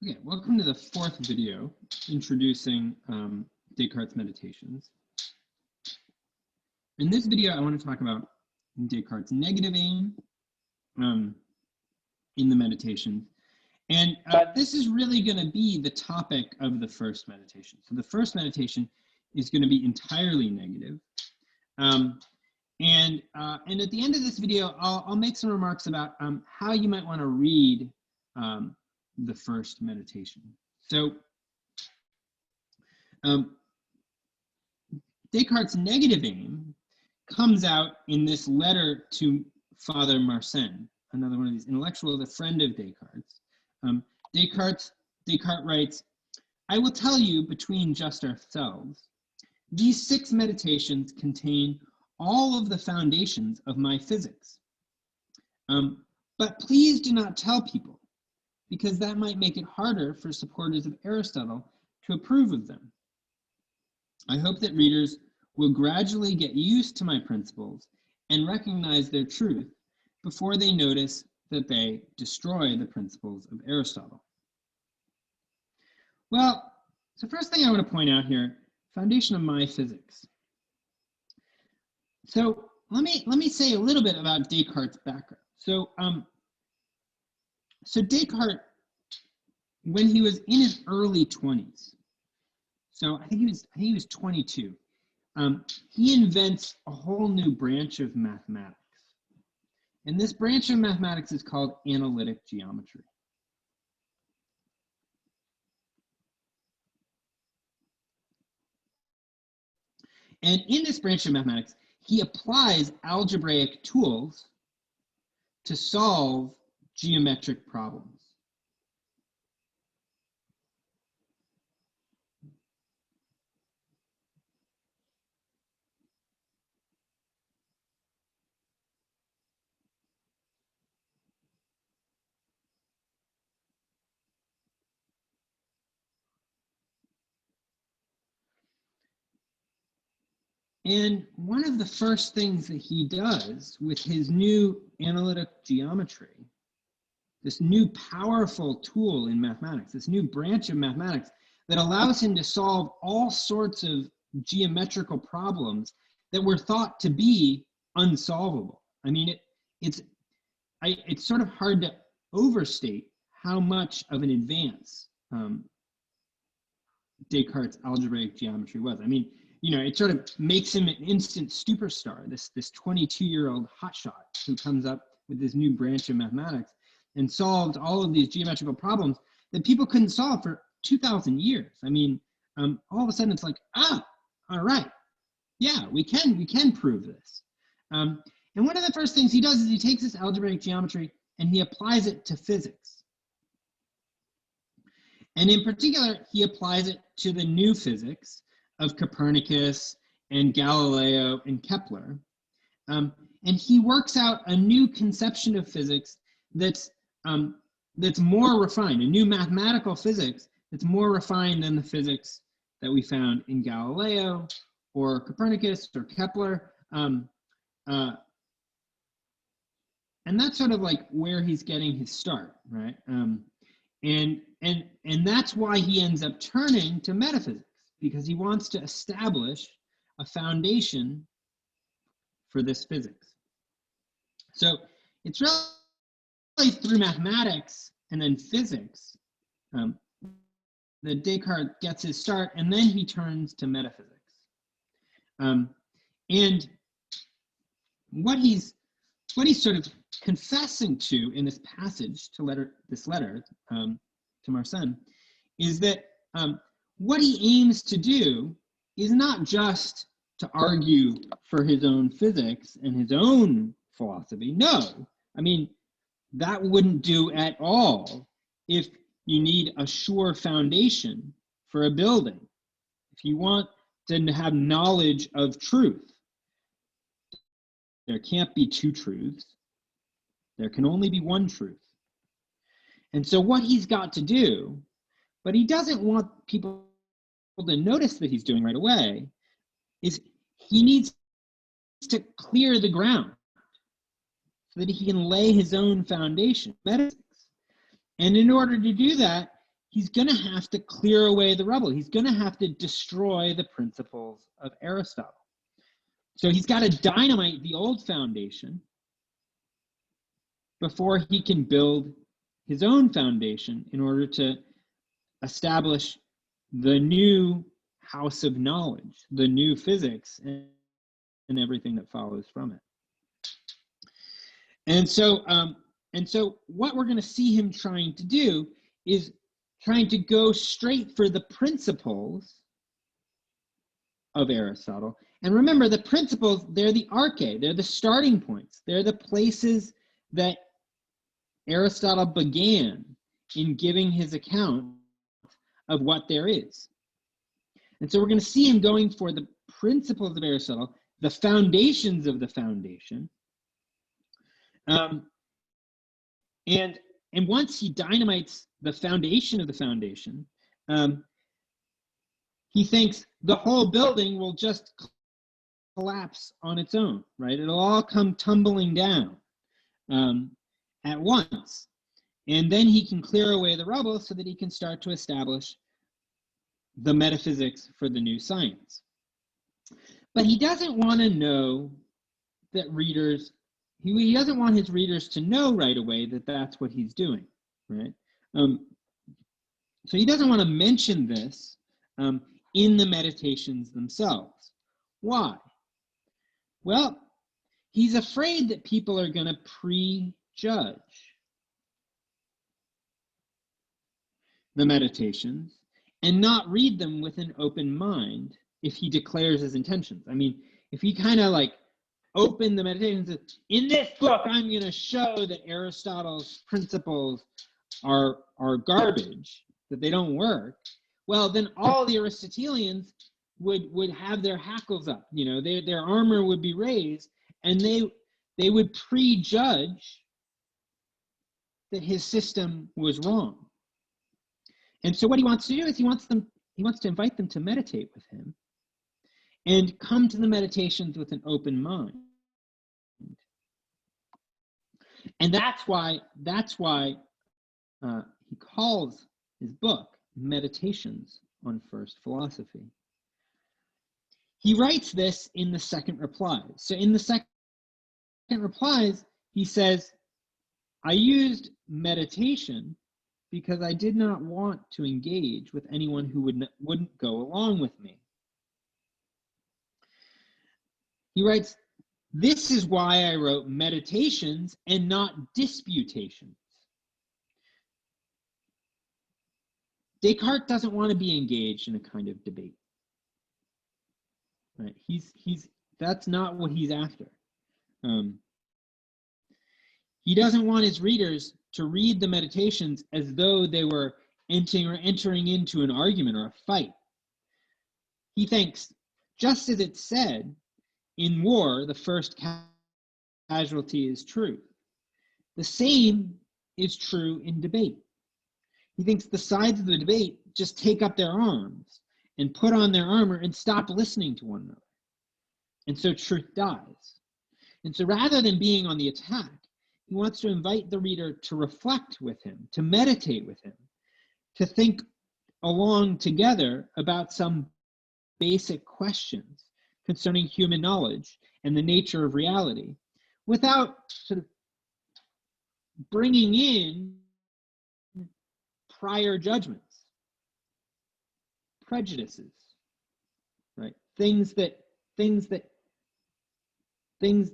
Okay, welcome to the fourth video introducing Descartes' meditations. In this video, I want to talk about Descartes' negative aim in the meditations. And this is really going to be the topic of the first meditation. So the first meditation is going to be entirely negative. And at the end of this video, I'll make some remarks about how you might want to read the first meditation. So Descartes' negative aim comes out in this letter to Father Marcin, another one of these intellectuals, a friend of Descartes. Descartes writes, "I will tell you between just ourselves, these 6 meditations contain all of the foundations of my physics. But please do not tell people, because that might make it harder for supporters of Aristotle to approve of them. I hope that readers will gradually get used to my principles and recognize their truth before they notice that they destroy the principles of Aristotle." Well, so first thing I want to point out here, foundation of my physics. So let me say a little bit about Descartes' background. So Descartes, when he was in his early 20s, so I think he was 22, he invents a whole new branch of mathematics. And this branch of mathematics is called analytic geometry. And in this branch of mathematics, he applies algebraic tools to solve geometric problems. And one of the first things that he does with his new analytic geometry, this new powerful tool in mathematics, this new branch of mathematics that allows him to solve all sorts of geometrical problems that were thought to be unsolvable. I mean, it's sort of hard to overstate how much of an advance Descartes' algebraic geometry was. I mean, you know, it sort of makes him an instant superstar, this 22-year-old hotshot who comes up with this new branch of mathematics and solved all of these geometrical problems that people couldn't solve for 2,000 years. I mean, all of a sudden it's like, all right, yeah, we can prove this. And one of the first things he does is he takes this algebraic geometry and he applies it to physics. And in particular, he applies it to the new physics of Copernicus and Galileo and Kepler. And he works out a new conception of physics that's more refined, a new mathematical physics that's more refined than the physics that we found in Galileo or Copernicus or Kepler. And that's sort of like where he's getting his start, right? And that's why he ends up turning to metaphysics, because he wants to establish a foundation for this physics. So it's really through mathematics and then physics that Descartes gets his start, and then he turns to metaphysics. And what he's sort of confessing to in this passage this letter to Marcin is that what he aims to do is not just to argue for his own physics and his own philosophy. No, I mean, that wouldn't do at all if you need a sure foundation for a building. If you want to have knowledge of truth, there can't be 2 truths. There can only be one truth. And so what he's got to do, but he doesn't want people to notice that he's doing right away, is he needs to clear the ground so that he can lay his own foundation, metaphysics. And in order to do that, he's going to have to clear away the rubble. He's going to have to destroy the principles of Aristotle. So he's got to dynamite the old foundation before he can build his own foundation in order to establish the new house of knowledge, the new physics, and everything that follows from it. And so what we're going to see him trying to do is trying to go straight for the principles of Aristotle. And remember, the principles, they're the arche, they're the starting points. They're the places that Aristotle began in giving his account of what there is. And so we're going to see him going for the principles of Aristotle, the foundations of the foundation. And once he dynamites the foundation of the foundation, he thinks the whole building will just collapse on its own, right? It'll all come tumbling down at once. And then he can clear away the rubble so that he can start to establish the metaphysics for the new science. But he doesn't want to know that readers, he doesn't want his readers to know right away that that's what he's doing, right? So he doesn't want to mention this in the meditations themselves. Why? Well, he's afraid that people are going to prejudge the meditations and not read them with an open mind if he declares his intentions. I mean, if he kind of like open the meditations and says, in this book, I'm going to show that Aristotle's principles are garbage, that they don't work, well, then all the Aristotelians would have their hackles up, you know, their armor would be raised, and they would prejudge that his system was wrong. And so what he wants to do is he wants to invite them to meditate with him and come to the meditations with an open mind. And that's why he calls his book Meditations on First Philosophy. He writes this in the second replies. So in the second replies, he says, I used meditation because I did not want to engage with anyone who wouldn't go along with me. He writes, this is why I wrote meditations and not disputations. Descartes doesn't want to be engaged in a kind of debate. Right? That's not what he's after. He doesn't want his readers to read the meditations as though they were entering into an argument or a fight. He thinks, just as it's said, in war, the first casualty is truth. The same is true in debate. He thinks the sides of the debate just take up their arms and put on their armor and stop listening to one another. And so truth dies. And so rather than being on the attack, he wants to invite the reader to reflect with him, to meditate with him, to think along together about some basic questions concerning human knowledge and the nature of reality, without sort of bringing in prior judgments, prejudices, right?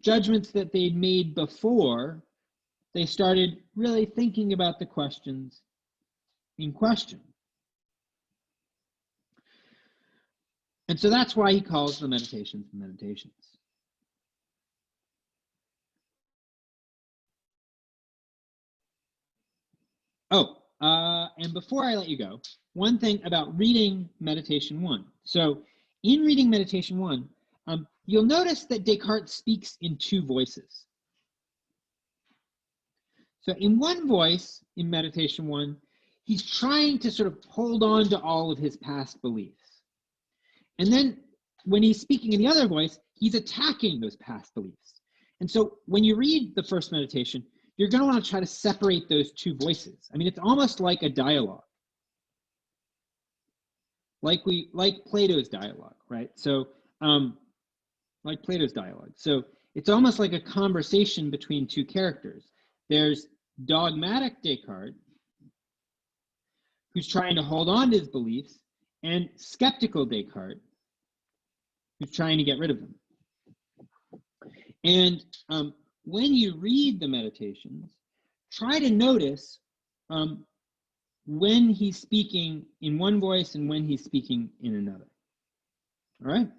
Judgments that they'd made before they started really thinking about the questions in question. And so that's why he calls the meditations meditations. Oh, and before I let you go, one thing about reading Meditation 1. So in reading Meditation 1, you'll notice that Descartes speaks in two voices. So in one voice, in Meditation 1, he's trying to sort of hold on to all of his past beliefs. And then when he's speaking in the other voice, he's attacking those past beliefs. And so when you read the first meditation, you're going to want to try to separate those two voices. I mean, it's almost like a dialogue. like Plato's dialogue, right? So like Plato's dialogue. So it's almost like a conversation between two characters. There's dogmatic Descartes, who's trying to hold on to his beliefs, and skeptical Descartes, who's trying to get rid of them. And when you read the Meditations, try to notice when he's speaking in one voice and when he's speaking in another. All right?